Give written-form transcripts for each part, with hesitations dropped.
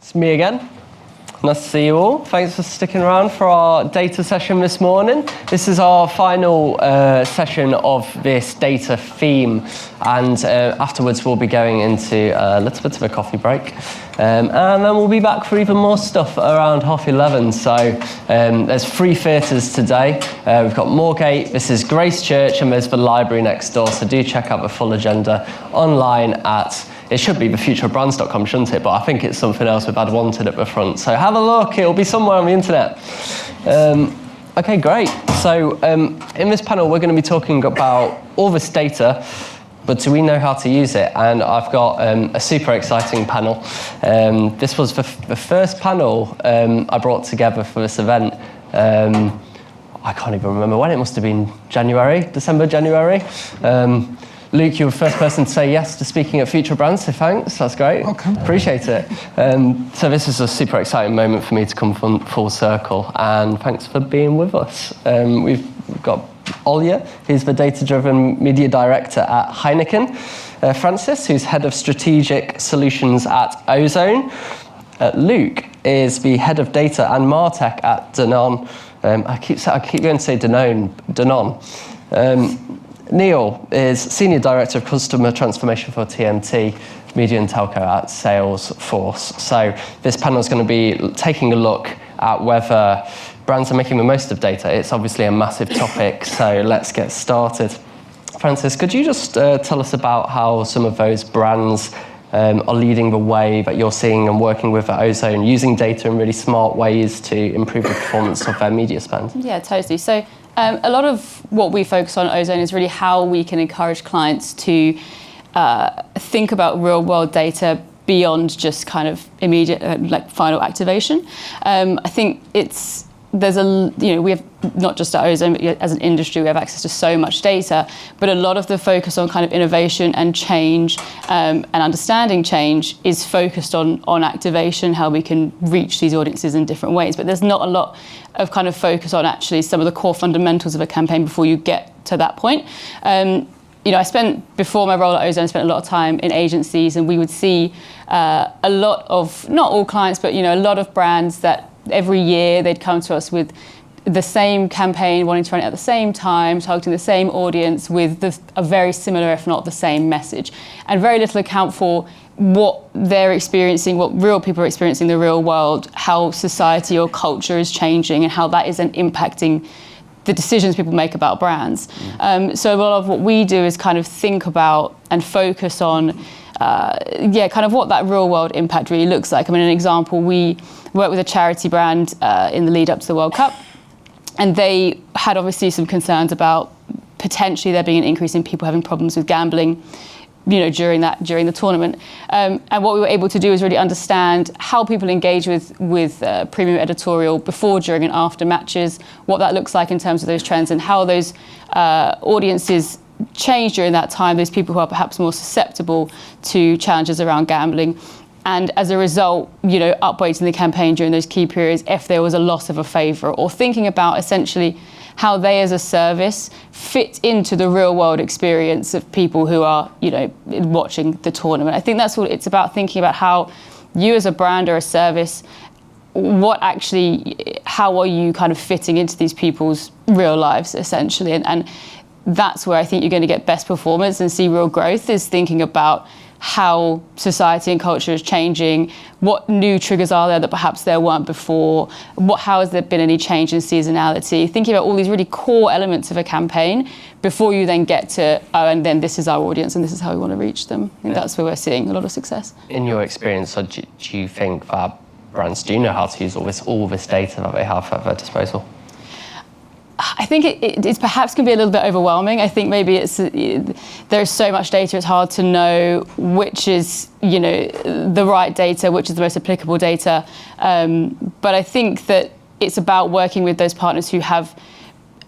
It's me again. Nice to see you all. Thanks for sticking around for our data session this morning. This is our final session of this data theme, and afterwards we'll be going into a little bit of a coffee break, and then we'll be back for even more stuff around 11:30. So there's 3 theatres today. We've got Moorgate, this is Grace Church, and there's the library next door, so do check out the full agenda online at, it should be thefutureofbrands.com, shouldn't it? But I think it's something else with Adwanted at the front. So have a look, it'll be somewhere on the internet. Okay, great. So in this panel, we're going to be talking about all this data, but do we know how to use it? And I've got a super exciting panel. This was the first panel I brought together for this event. I can't even remember when, it must have been December, January. Luke, you were the first person to say yes to speaking at Future Brands, so thanks, that's great. Welcome. Appreciate it. So this is a super exciting moment for me to come full circle, and thanks for being with us. We've got Olya, who's the data-driven media director at Heineken, Francis, who's head of strategic solutions at Ozone. Luke is the head of data and MarTech at Danone. I keep going to say Danone. Neil is Senior Director of Customer Transformation for TMT, Media and Telco at Salesforce. So this panel is going to be taking a look at whether brands are making the most of data. It's obviously a massive topic, so let's get started. Francis, could you just tell us about how some of those brands are leading the way that you're seeing and working with at Ozone, using data in really smart ways to improve the performance of their media spend? Yeah, totally. So a lot of what we focus on at Ozone is really how we can encourage clients to think about real world data beyond just kind of immediate, final activation. I think we have, not just at Ozone, but as an industry, we have access to so much data, but a lot of the focus on kind of innovation and change and understanding change is focused on activation, how we can reach these audiences in different ways. But there's not a lot of kind of focus on actually some of the core fundamentals of a campaign before you get to that point. Before my role at Ozone, I spent a lot of time in agencies, and we would see a lot of, not all clients, but a lot of brands that every year they'd come to us with the same campaign, wanting to run it at the same time, targeting the same audience with a very similar, if not the same message, and very little account for what they're experiencing, what real people are experiencing in the real world, how society or culture is changing, and how that is then impacting the decisions people make about brands. So a lot of what we do is kind of think about and focus on kind of what that real world impact really looks like. I mean, an example, we worked with a charity brand in the lead up to the World Cup, and they had obviously some concerns about potentially there being an increase in people having problems with gambling, during the tournament. And what we were able to do is really understand how people engage with premium editorial before, during, and after matches, what that looks like in terms of those trends, and how those audiences change during that time, those people who are perhaps more susceptible to challenges around gambling. And as a result, upweighting the campaign during those key periods if there was a loss of a favour, or thinking about essentially how they as a service fit into the real world experience of people who are, watching the tournament. I think that's what it's about, thinking about how you as a brand or a service, how are you kind of fitting into these people's real lives, essentially. And that's where I think you're going to get best performance and see real growth, is thinking about how society and culture is changing, what new triggers are there that perhaps there weren't before, how has there been any change in seasonality, thinking about all these really core elements of a campaign before you then get to, and then this is our audience and this is how we want to reach them. I think that's where we're seeing a lot of success. In your experience, do you think that brands do know how to use all this data that they have at their disposal? I think it's perhaps can be a little bit overwhelming. I think maybe there's so much data, it's hard to know which is, the right data, which is the most applicable data. But I think that it's about working with those partners who have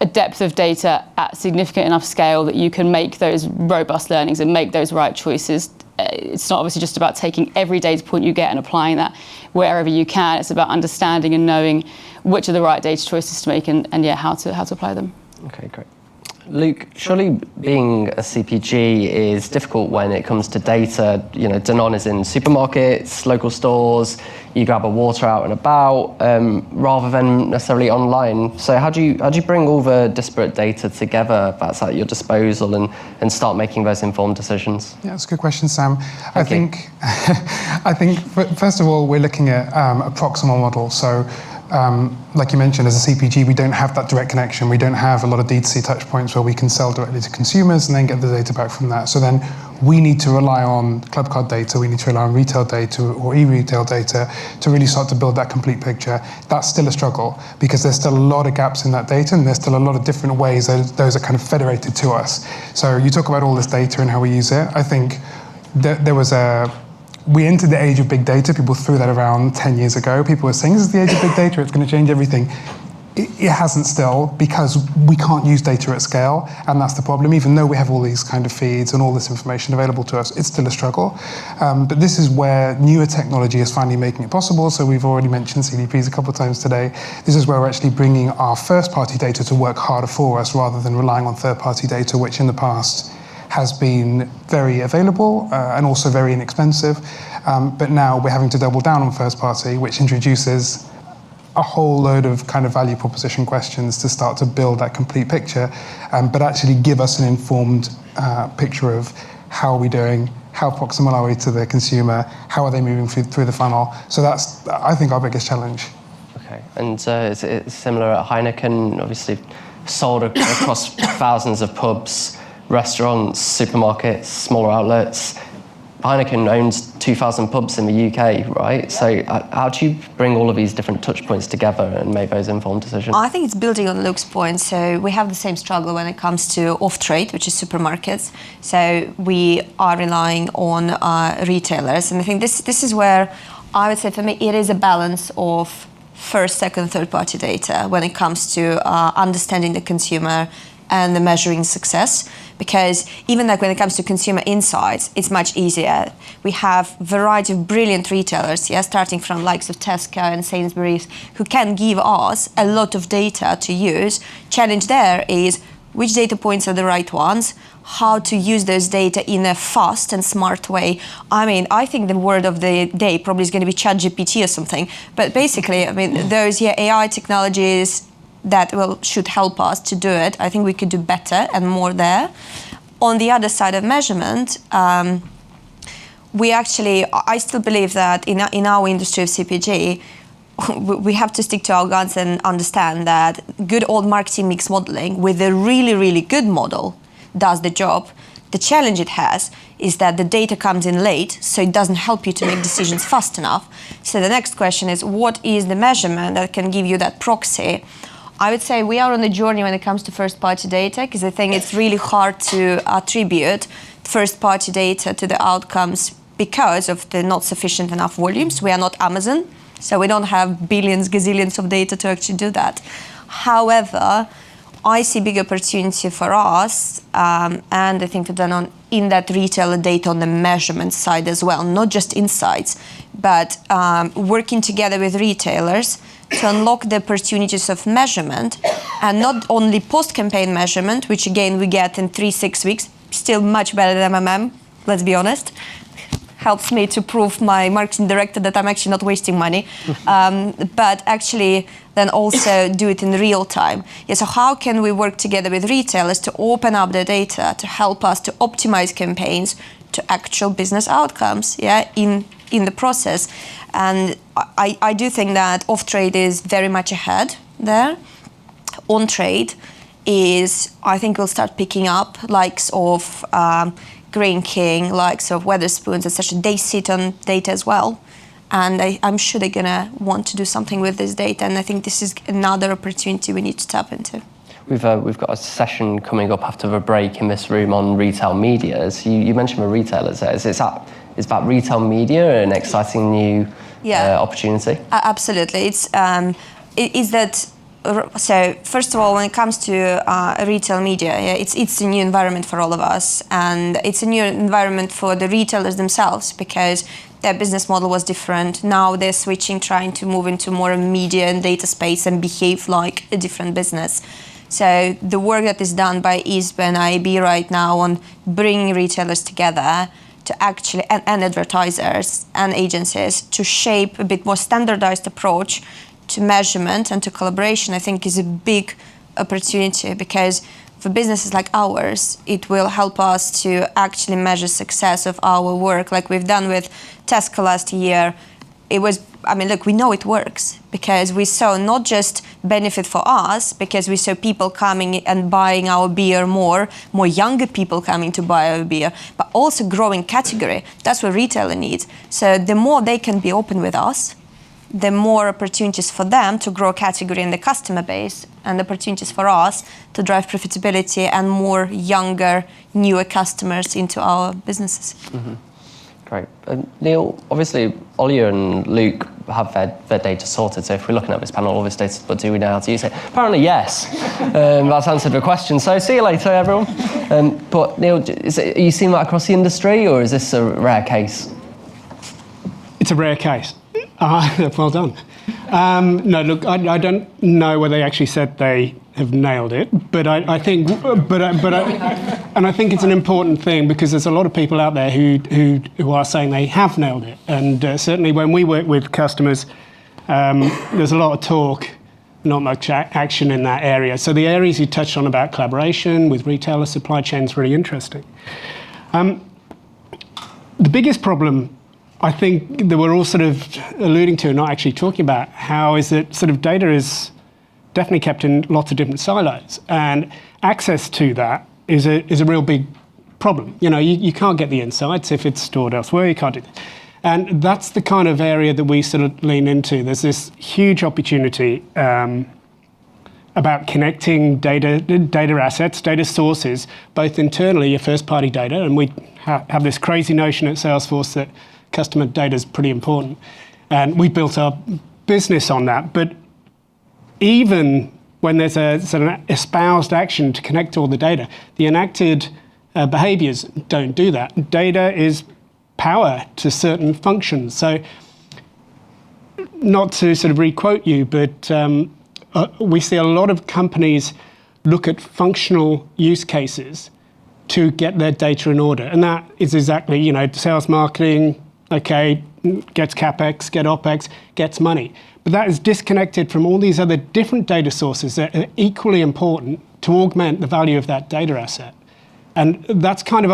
a depth of data at significant enough scale that you can make those robust learnings and make those right choices. It's not obviously just about taking every data point you get and applying that wherever you can. It's about understanding and knowing which are the right data choices to make and how to apply them. Okay, great. Luke, surely being a CPG is difficult when it comes to data. You know, Danone is in supermarkets, local stores, you grab a water out and about, rather than necessarily online. So how do you bring all the disparate data together that's at your disposal and start making those informed decisions? Yeah, that's a good question, Sam. I think first of all, we're looking at a proximal model. So like you mentioned, as a CPG, we don't have that direct connection. We don't have a lot of D2C touch points where we can sell directly to consumers and then get the data back from that. So then we need to rely on club card data, we need to rely on retail data or e-retail data to really start to build that complete picture. That's still a struggle because there's still a lot of gaps in that data and there's still a lot of different ways that those are kind of federated to us. So you talk about all this data and how we use it. I think we entered the age of big data. People threw that around 10 years ago. People were saying, this is the age of big data, it's going to change everything. It hasn't still, because we can't use data at scale, and that's the problem. Even though we have all these kind of feeds and all this information available to us, it's still a struggle. But this is where newer technology is finally making it possible. So we've already mentioned CDPs a couple of times today. This is where we're actually bringing our first-party data to work harder for us, rather than relying on third-party data, which in the past has been very available and also very inexpensive. But now we're having to double down on first party, which introduces a whole load of kind of value proposition questions to start to build that complete picture, but actually give us an informed picture of how are we doing, how proximal are we to the consumer, how are they moving through the funnel. So that's, I think, our biggest challenge. Okay, and it's similar at Heineken, obviously sold across thousands of pubs, restaurants, supermarkets, smaller outlets. Heineken owns 2,000 pubs in the UK, right? So how do you bring all of these different touch points together and make those informed decisions? I think it's building on Luke's point. So we have the same struggle when it comes to off-trade, which is supermarkets. So we are relying on retailers. And I think this is where I would say for me, it is a balance of first, second, third-party data when it comes to understanding the consumer and the measuring success, because even like when it comes to consumer insights, it's much easier. We have a variety of brilliant retailers, starting from likes of Tesco and Sainsbury's, who can give us a lot of data to use. Challenge there is which data points are the right ones, how to use those data in a fast and smart way. I mean, I think the word of the day probably is going to be ChatGPT or something, but basically, I mean, those AI technologies that should help us to do it. I think we could do better and more there. On the other side of measurement, I still believe that in our industry of CPG, we have to stick to our guns and understand that good old marketing mix modeling with a really, really good model does the job. The challenge it has is that the data comes in late, so it doesn't help you to make decisions fast enough. So the next question is, what is the measurement that can give you that proxy? I would say we are on a journey when it comes to first-party data, because I think it's really hard to attribute first-party data to the outcomes because of the not sufficient enough volumes. We are not Amazon, so we don't have billions, gazillions of data to actually do that. However, I see big opportunity for us, and I think for Danone, in that retailer data on the measurement side as well, not just insights, but working together with retailers to unlock the opportunities of measurement, and not only post-campaign measurement, which again we get in 3-6 weeks, still much better than MMM, let's be honest. Helps me to prove my marketing director that I'm actually not wasting money, but actually then also do it in real time. So how can we work together with retailers to open up the data to help us to optimize campaigns to actual business outcomes, in the process? And I do think that off-trade is very much ahead there. On-trade is, I think we'll start picking up likes of Green King, likes of Wetherspoons, etc. They sit on data as well. And I'm sure they're going to want to do something with this data. And I think this is another opportunity we need to tap into. We've got a session coming up after the break in this room on retail media. So you mentioned the retailers there. Is that retail media an exciting new opportunity? Absolutely. It's that. So first of all, when it comes to retail media, it's a new environment for all of us, and it's a new environment for the retailers themselves because their business model was different. Now they're switching, trying to move into more media and data space and behave like a different business. So the work that is done by ISB and IAB right now on bringing retailers together to actually, and advertisers and agencies, to shape a bit more standardized approach to measurement and to collaboration, I think is a big opportunity, because for businesses like ours, it will help us to actually measure success of our work, like we've done with Tesco last year. It was, look, we know it works because we saw not just benefit for us, because we saw people coming and buying our beer more younger people coming to buy our beer, but also growing category. That's what retailer needs. So the more they can be open with us, the more opportunities for them to grow category in the customer base, and opportunities for us to drive profitability and more younger, newer customers into our businesses. Mm-hmm. Great. Neil, obviously, Olya and Luke have their data sorted, so if we're looking at this panel, all this data, but do we know how to use it? Apparently, yes. That's answered the question. So see you later, everyone. But Neil, are you seeing that across the industry, or is this a rare case? It's a rare case. Well done. No, look, I don't know whether they actually said they have nailed it, but I think it's an important thing, because there's a lot of people out there who are saying they have nailed it, and certainly when we work with customers, there's a lot of talk, not much action in that area. So the areas you touched on about collaboration with retailer supply chain is really interesting. The biggest problem, I think, that we're all sort of alluding to and not actually talking about, how is that sort of data is definitely kept in lots of different silos, and access to that is a real big problem. You can't get the insights if it's stored elsewhere. You can't do that. And that's the kind of area that we sort of lean into. There's this huge opportunity about connecting data assets, data sources, both internally, your first-party data, and we have this crazy notion at Salesforce that customer data is pretty important, and we built our business on that. But even when there's a sort of espoused action to connect all the data, the enacted behaviours don't do that. Data is power to certain functions. So, not to sort of re-quote you, but we see a lot of companies look at functional use cases to get their data in order, and that is exactly, sales, marketing. Okay, gets CapEx, get OpEx, gets money. But that is disconnected from all these other different data sources that are equally important to augment the value of that data asset. And that's kind of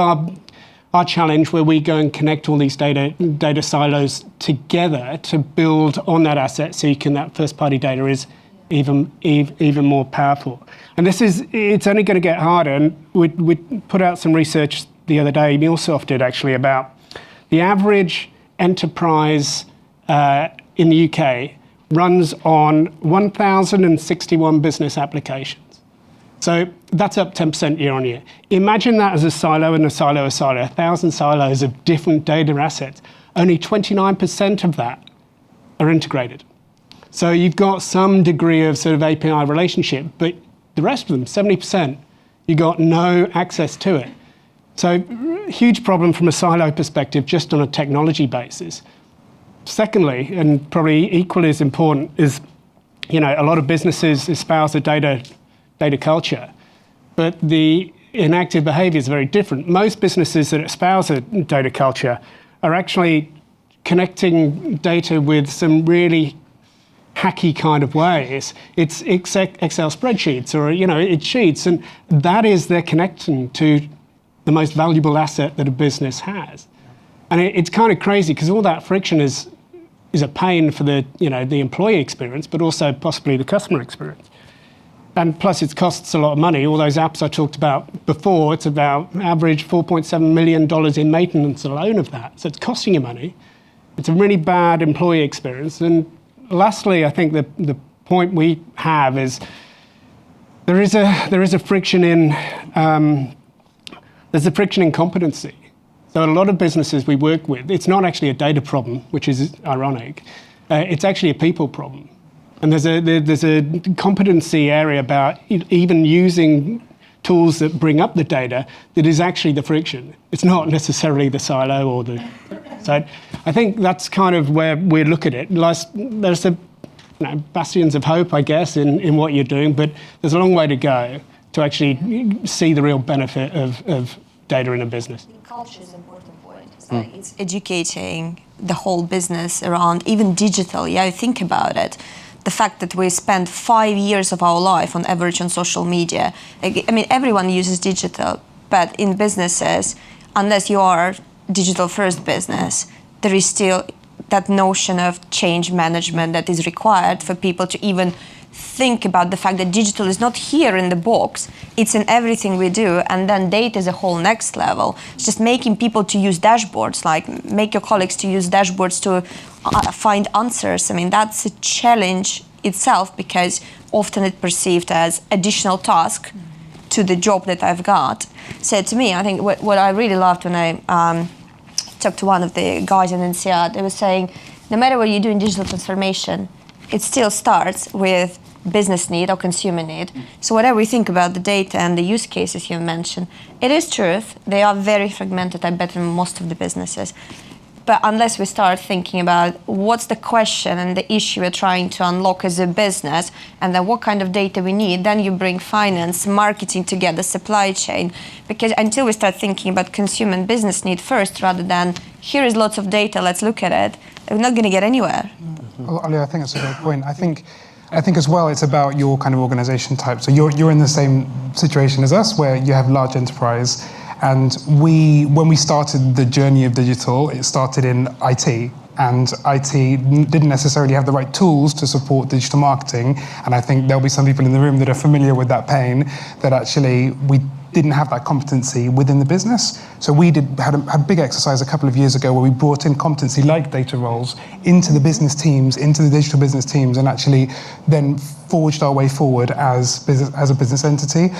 our challenge, where we go and connect all these data silos together to build on that asset, so that first-party data is even more powerful. And it's only going to get harder. And we put out some research the other day, MuleSoft did actually, about the average enterprise in the UK runs on 1,061 business applications. So that's up 10% year on year. Imagine that as a silo and a silo, 1,000 silos of different data assets. Only 29% of that are integrated. So you've got some degree of sort of API relationship, but the rest of them, 70%, you got no access to it. So huge problem from a silo perspective, just on a technology basis. Secondly, and probably equally as important, is a lot of businesses espouse a data culture, but the enacted behaviour is very different. Most businesses that espouse a data culture are actually connecting data with some really hacky kind of ways. It's Excel spreadsheets, or it's sheets, and that is their connection to the most valuable asset that a business has. And it's kind of crazy, because all that friction is a pain for the employee experience, but also possibly the customer experience. And plus, it costs a lot of money. All those apps I talked about before, it's about average $4.7 million in maintenance alone of that. So it's costing you money. It's a really bad employee experience. And lastly, I think the point we have is there is a friction in there's a friction in competency. So a lot of businesses we work with, it's not actually a data problem, which is ironic. It's actually a people problem. And there's a competency area about even using tools that bring up the data that is actually the friction. It's not necessarily the silo or the... So I think that's kind of where we look at it. There's a bastions of hope, I guess, in what you're doing, but there's a long way to go to actually see the real benefit of data in a business. Culture is an important point. It's educating the whole business around even digital. Yeah, think about it. The fact that we spend 5 years of our life on average on social media. I mean, everyone uses digital, but in businesses, unless you are digital first business, there is still that notion of change management that is required for people to even think about the fact that digital is not here in the box, it's in everything we do, and then data is a whole next level. It's just making people to use dashboards, like make your colleagues to use dashboards to find answers. I mean, that's a challenge itself because often it's perceived as additional task to the job that I've got. So to me, I think what I really loved when I talked to one of the guys in NCR, they were saying, no matter what you do in digital transformation, it still starts with business need or consumer need. So whatever we think about the data and the use cases you mentioned, it is truth. They are very fragmented, I bet, in most of the businesses. But unless we start thinking about what's the question and the issue we're trying to unlock as a business, and then what kind of data we need, then you bring finance, marketing together, supply chain. Because until we start thinking about consumer and business need first, rather than here is lots of data, let's look at it, we're not going to get anywhere. Olya, I think that's a great point. I think as well it's about your kind of organization type. So you're in the same situation as us where you have large enterprise. And when we started the journey of digital, it started in IT. And IT didn't necessarily have the right tools to support digital marketing. And I think there'll be some people in the room that are familiar with that pain, that actually we didn't have that competency within the business. So we had a big exercise a couple of years ago where we brought in competency like data roles into the business teams, into the digital business teams, and actually then forged our way forward as a business entity.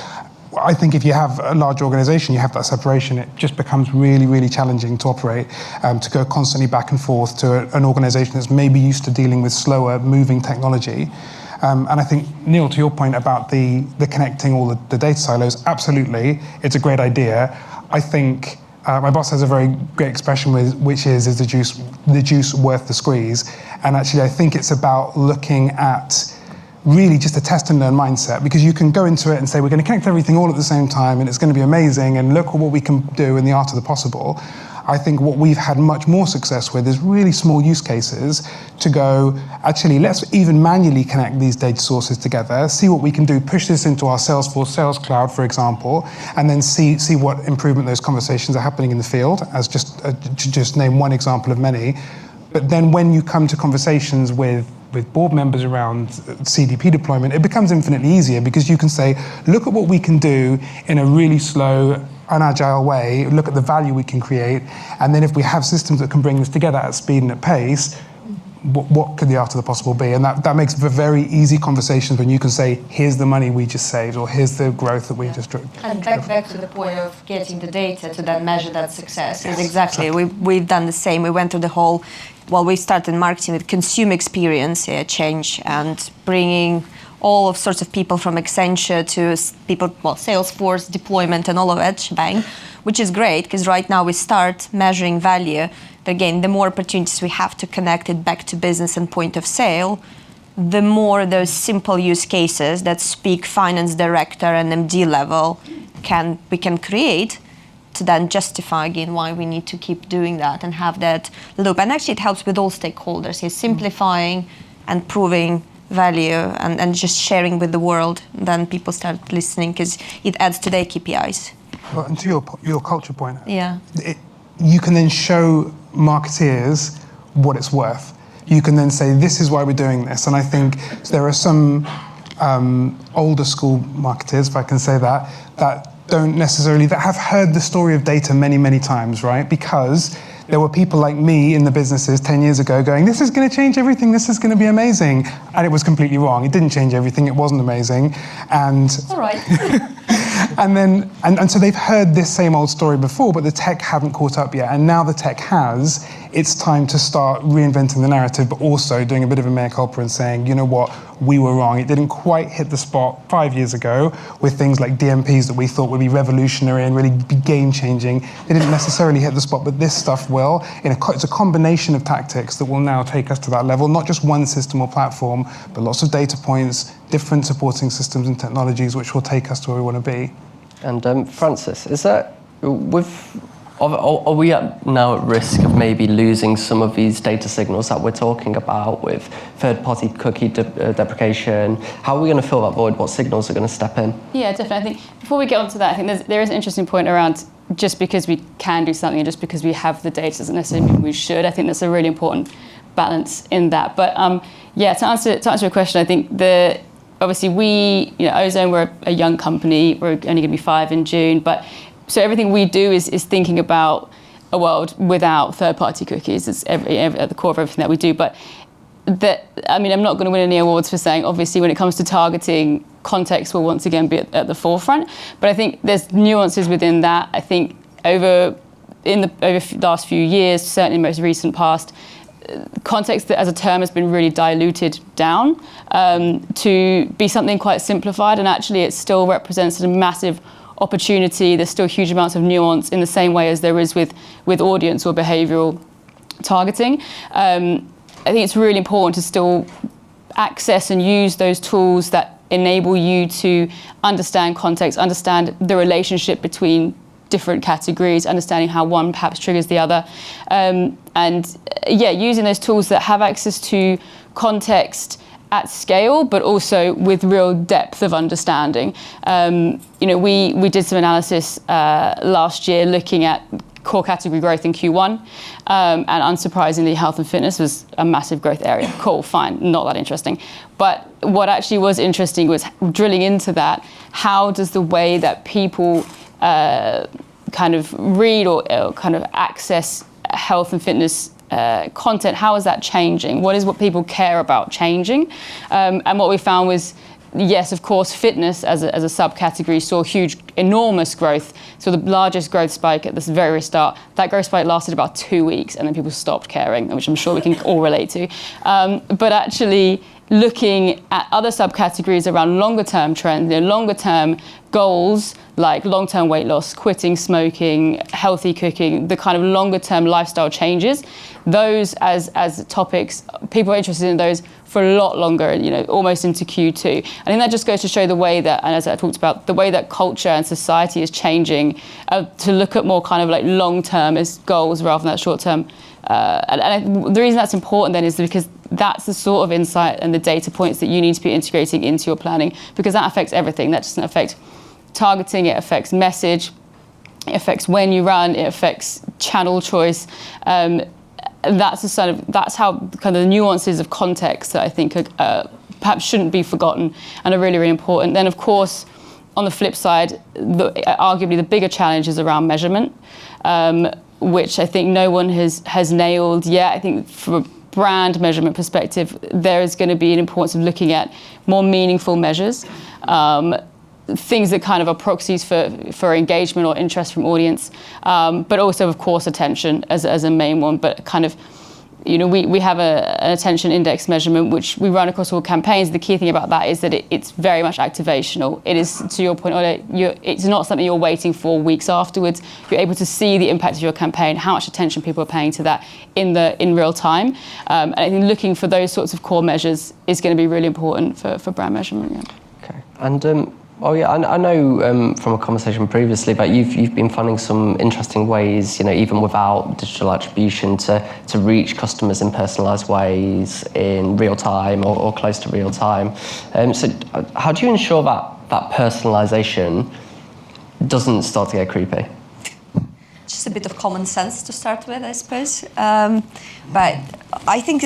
I think if you have a large organization, you have that separation, it just becomes really, really challenging to operate, to go constantly back and forth to an organization that's maybe used to dealing with slower moving technology. And I think, Neil, to your point about the connecting all the data silos, absolutely, it's a great idea. I think my boss has a very great expression which is the juice worth the squeeze? And actually, I think it's about looking at really just a test and learn mindset, because you can go into it and say, we're going to connect everything all at the same time and it's going to be amazing and look at what we can do in the art of the possible. I think what we've had much more success with is really small use cases to go, actually, let's even manually connect these data sources together, see what we can do, push this into our Salesforce Sales Cloud, for example, and then see what improvement those conversations are happening in the field, as to just name one example of many. But then when you come to conversations with board members around CDP deployment, it becomes infinitely easier, because you can say, look at what we can do in a really slow, unagile way, look at the value we can create, and then if we have systems that can bring this together at speed and at pace, what could the art of the possible be? And that makes for very easy conversations when you can say, here's the money we just saved, or here's the growth that we just drove. And back to the point of getting the data to then measure that success. Yes, exactly. We've done the same. We went through the whole, we started marketing with consumer experience change, and bringing all sorts of people from Accenture to people, Salesforce deployment and all of that shebang, which is great, because right now we start measuring value. But again, the more opportunities we have to connect it back to business and point of sale, the more those simple use cases that speak finance director and MD level we can create to then justify again why we need to keep doing that and have that loop. And actually it helps with all stakeholders. It's simplifying and proving value and just sharing with the world. Then people start listening, because it adds to their KPIs. Well, and to your culture point, yeah, you can then show marketeers what it's worth. You can then say, this is why we're doing this. And I think there are some older school marketers, if I can say that that have heard the story of data many, many times, right? Because there were people like me in the businesses 10 years ago going, this is going to change everything, this is going to be amazing. And it was completely wrong. It didn't change everything, it wasn't amazing. And all right. and so they've heard this same old story before, but the tech hadn't caught up yet. And now the tech has. It's time to start reinventing the narrative, but also doing a bit of a mea culpa and saying, you know what, we were wrong. It didn't quite hit the spot 5 years ago with things like DMPs that we thought would be revolutionary and really be game-changing. They didn't necessarily hit the spot, but this stuff will. It's a combination of tactics that will now take us to that level, not just one system or platform, but lots of data points, different supporting systems and technologies which will take us to where we want to be. And Francis, are we now at risk of maybe losing some of these data signals that we're talking about with third-party cookie deprecation? How are we going to fill that void? What signals are going to step in? Yeah, definitely. I think before we get onto that, I think there is an interesting point around just because we can do something and just because we have the data doesn't necessarily mean we should. I think that's a really important balance in that. But to answer your question, I think obviously Ozone, we're a young company. We're only going to be 5 in June, but so everything we do is thinking about a world without third-party cookies. It's at the core of everything that we do. But I'm not going to win any awards for saying, obviously, when it comes to targeting, context will once again be at the forefront. But I think there's nuances within that. I think over the last few years, certainly in the most recent past, context that as a term has been really diluted down to be something quite simplified, and actually it still represents a massive opportunity. There's still huge amounts of nuance in the same way as there is with audience or behavioural targeting. I think it's really important to still access and use those tools that enable you to understand context, understand the relationship between different categories, understanding how one perhaps triggers the other. Using those tools that have access to context at scale, but also with real depth of understanding. We did some analysis last year looking at core category growth in Q1, and unsurprisingly, health and fitness was a massive growth area. Cool, fine, not that interesting. But what actually was interesting was drilling into that. How does the way that people kind of read or kind of access health and fitness content, how is that changing? What is what people care about changing? And what we found was, yes, of course, fitness as a subcategory saw huge, enormous growth. So the largest growth spike at this very start, that growth spike lasted about 2 weeks and then people stopped caring, which I'm sure we can all relate to. But actually looking at other subcategories around longer term trends, longer term goals like long-term weight loss, quitting smoking, healthy cooking, the kind of longer term lifestyle changes, those as topics, people are interested in those for a lot longer, almost into Q2. I think that just goes to show the way that, and as I talked about, the way that culture and society is changing to look at more kind of like long-term as goals rather than that short-term. The reason that's important then is because that's the sort of insight and the data points that you need to be integrating into your planning, because that affects everything. That doesn't affect targeting, it affects message, it affects when you run, it affects channel choice. That's how kind of the nuances of context that I think perhaps shouldn't be forgotten and are really, really important. Then, of course, on the flip side, arguably the bigger challenge is around measurement, which I think no one has nailed yet. I think from a brand measurement perspective, there is going to be an importance of looking at more meaningful measures, things that kind of are proxies for engagement or interest from audience, but also, of course, attention as a main one. But kind of, we have an attention index measurement, which we run across all campaigns. The key thing about that is that it's very much activational. It is, to your point, Olya, it's not something you're waiting for weeks afterwards. You're able to see the impact of your campaign, how much attention people are paying to that in real time. And I think looking for those sorts of core measures is going to be really important for brand measurement. Yeah. Okay. And I know from a conversation previously that you've been finding some interesting ways, even without digital attribution, to reach customers in personalised ways in real time or close to real time. So how do you ensure that personalisation doesn't start to get creepy? Just a bit of common sense to start with, I suppose. But I think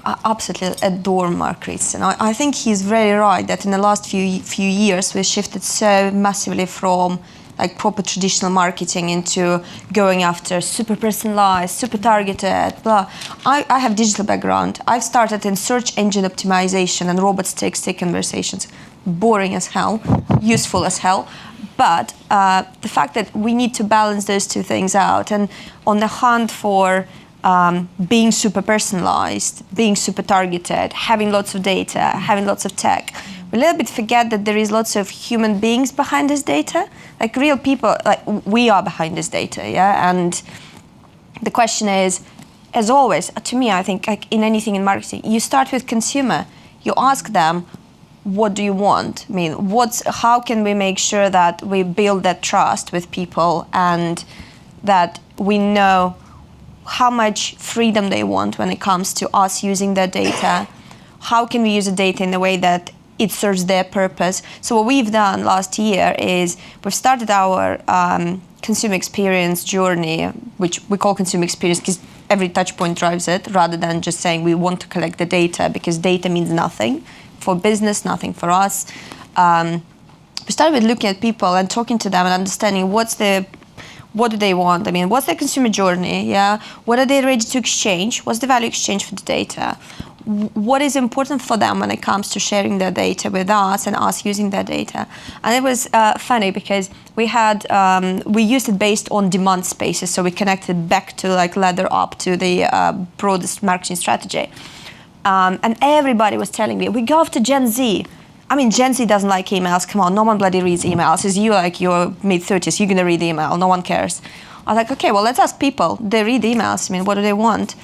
I absolutely adore Mark Ritz, and I think he's very right that in the last few years we shifted so massively from like proper traditional marketing into going after super personalized, super targeted, blah. I have digital background. I've started in search engine optimization and robots take conversations. Boring as hell, useful as hell. But the fact that we need to balance those two things out, and on the hunt for being super personalized, being super targeted, having lots of data, having lots of tech. We a little bit forget that there is lots of human beings behind this data, like real people, like we are behind this data, yeah? And the question is, as always, to me, I think like in anything in marketing, you start with consumer. You ask them, what do you want? I mean, how can we make sure that we build that trust with people and that we know how much freedom they want when it comes to us using their data? How can we use the data in a way that it serves their purpose? So what we've done last year is we've started our consumer experience journey, which we call consumer experience because every touch point drives it, rather than just saying we want to collect the data, because data means nothing for business, nothing for us. We started with looking at people and talking to them and understanding what do they want? I mean, what's their consumer journey? Yeah, what are they ready to exchange? What's the value exchange for the data? What is important for them when it comes to sharing their data with us and us using their data? And it was funny because we used it based on demand spaces, so we connected back to like ladder up to the broadest marketing strategy. And everybody was telling me, we go after Gen Z. I mean, Gen Z doesn't like emails. Come on, no one bloody reads emails. It's you, like your mid-30s, you're gonna read email. No one cares. I was like, okay, well, let's ask people. They read emails. I mean, what do they want?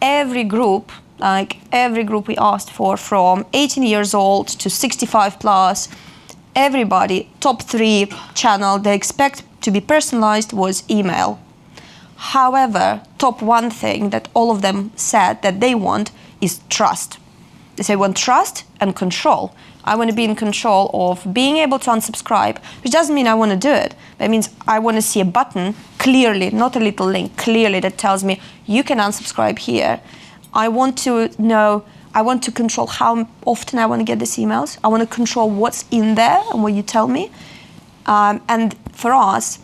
Every group we asked for, from 18 years old to 65 plus, everybody, top 3 channel they expect to be personalized was email. However, top 1 thing that all of them said that they want is trust. They say, want trust and control. I want to be in control of being able to unsubscribe, which doesn't mean I want to do it. That means I want to see a button clearly, not a little link, clearly that tells me you can unsubscribe here. I want to know, I want to control how often I want to get these emails. I want to control what's in there and what you tell me. And for us,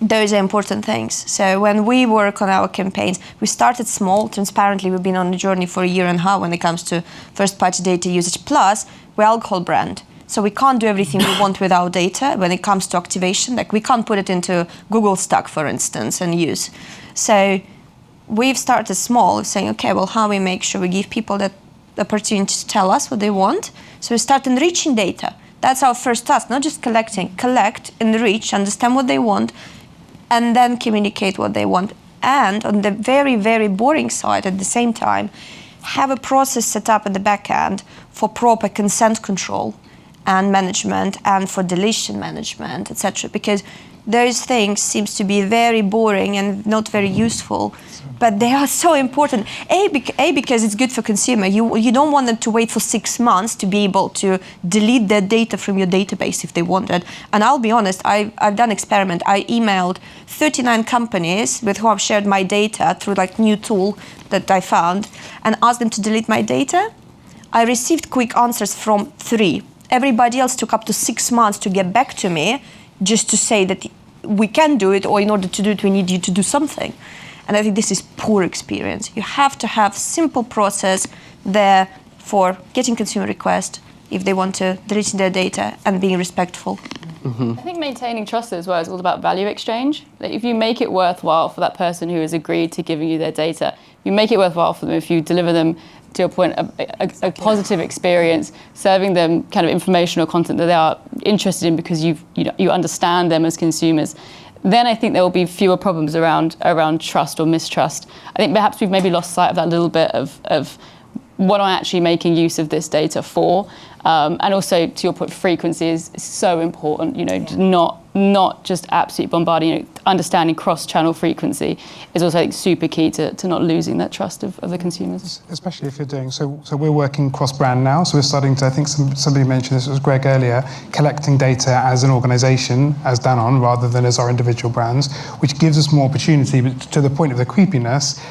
those are important things. So when we work on our campaigns, we started small. Transparently, we've been on a journey for a year and a half when it comes to first-party data usage. Plus, we're alcohol brand. So we can't do everything we want with our data when it comes to activation. Like we can't put it into Google Stack, for instance, and use. So we've started small, saying, okay, well, how we make sure we give people that opportunity to tell us what they want. So we start enriching data. That's our first task, not just collecting. Collect, enrich, understand what they want, and then communicate what they want. And on the very, very boring side, at the same time, have a process set up in the back end for proper consent control and management and for deletion management, etc. Because those things seems to be very boring and not very useful, but they are so important. Because it's good for consumer. You don't want them to wait for 6 months to be able to delete their data from your database if they want it. And I'll be honest, I've done experiment. I emailed 39 companies with whom I've shared my data through like new tool that I found and asked them to delete my data. I received quick answers from 3. Everybody else took up to 6 months to get back to me just to say that we can do it, or in order to do it, we need you to do something. And I think this is poor experience. You have to have simple process there for getting consumer request if they want to delete their data and being respectful. Mm-hmm. I think maintaining trust as well is all about value exchange. Like if you make it worthwhile for that person who has agreed to giving you their data, you make it worthwhile for them if you deliver them, to your point, a positive experience, serving them kind of information or content that they are interested in because you understand them as consumers, then I think there will be fewer problems around trust or mistrust. I think perhaps we've maybe lost sight of that little bit of what am I actually making use of this data for? And also, to your point, frequency is so important. Not just absolute bombarding. Understanding cross-channel frequency is also like, super key to not losing that trust of the consumers. Especially if you're doing so we're working cross-brand now. So we're starting to. I think somebody mentioned this. It was Greg earlier. Collecting data as an organisation, as Danone, rather than as our individual brands, which gives us more opportunity. But to the point of the creepiness,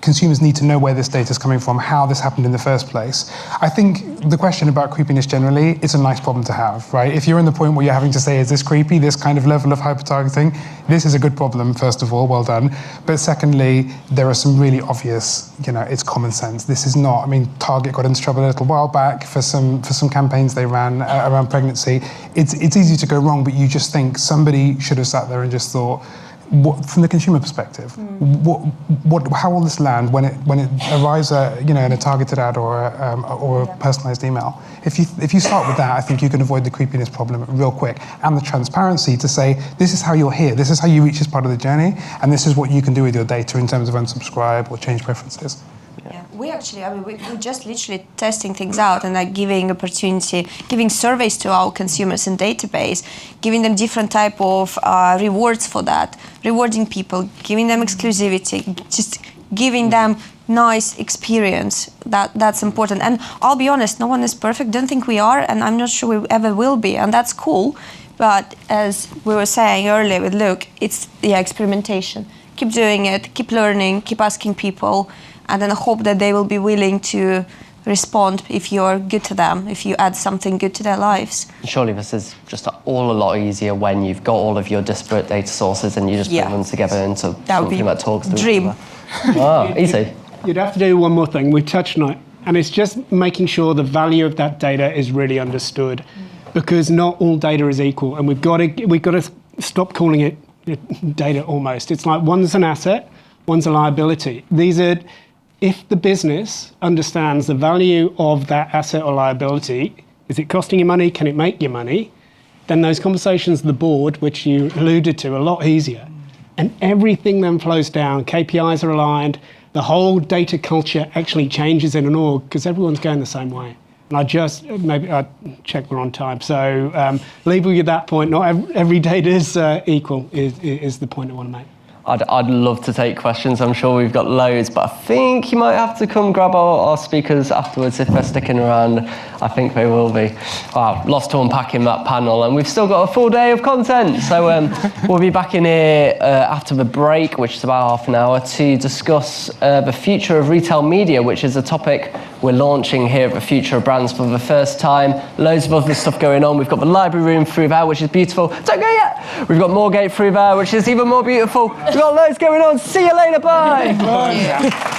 consumers need to know where this data is coming from, how this happened in the first place. I think the question about creepiness generally, it's a nice problem to have, right? If you're in the point where you're having to say, is this creepy, this kind of level of hyper-targeting, this is a good problem, first of all, well done. But secondly, there are some really obvious, it's common sense. This is not, Target got into trouble a little while back for some campaigns they ran around pregnancy. It's easy to go wrong, but you just think somebody should have sat there and just thought, from the consumer perspective, how will this land when it arrives in a targeted ad or a personalised email? If you start with that, I think you can avoid the creepiness problem real quick, and the transparency to say this is how you're here, this is how you reach this part of the journey, and this is what you can do with your data in terms of unsubscribe or change preferences. Yeah, we're just literally testing things out and like giving surveys to our consumers in database, giving them different type of rewards for that, rewarding people, giving them exclusivity, just giving them nice experience. That's important. And I'll be honest, no one is perfect. Don't think we are, and I'm not sure we ever will be, and that's cool. But as we were saying earlier with Luke, it's the experimentation. Keep doing it, keep learning, keep asking people, and then hope that they will be willing to respond if you're good to them, if you add something good to their lives. Surely this is just all a lot easier when you've got all of your disparate data sources and you just bring them together into something that talks to dream. each other. Oh, easy. You'd have to do one more thing. We touched on it, and it's just making sure the value of that data is really understood, because not all data is equal, and we've got to stop calling it data almost. It's like one's an asset, one's a liability. If the business understands the value of that asset or liability, is it costing you money? Can it make you money? Then those conversations with the board, which you alluded to, are a lot easier. And everything then flows down. KPIs are aligned. The whole data culture actually changes in an org because everyone's going the same way. And I check we're on time. So leave with you at that point. Not every data is equal is the point I want to make. I'd love to take questions. I'm sure we've got loads, but I think you might have to come grab our speakers afterwards if they're sticking around. I think they will be. Wow, lots to unpack in that panel, and we've still got a full day of content. So we'll be back in here after the break, which is about half an hour, to discuss the future of retail media, which is a topic we're launching here at the Future of Brands for the first time. Loads of other stuff going on. We've got the library room through there, which is beautiful. Don't go yet. We've got Moorgate through there, which is even more beautiful. We've got loads going on. See you later. Bye. Yeah.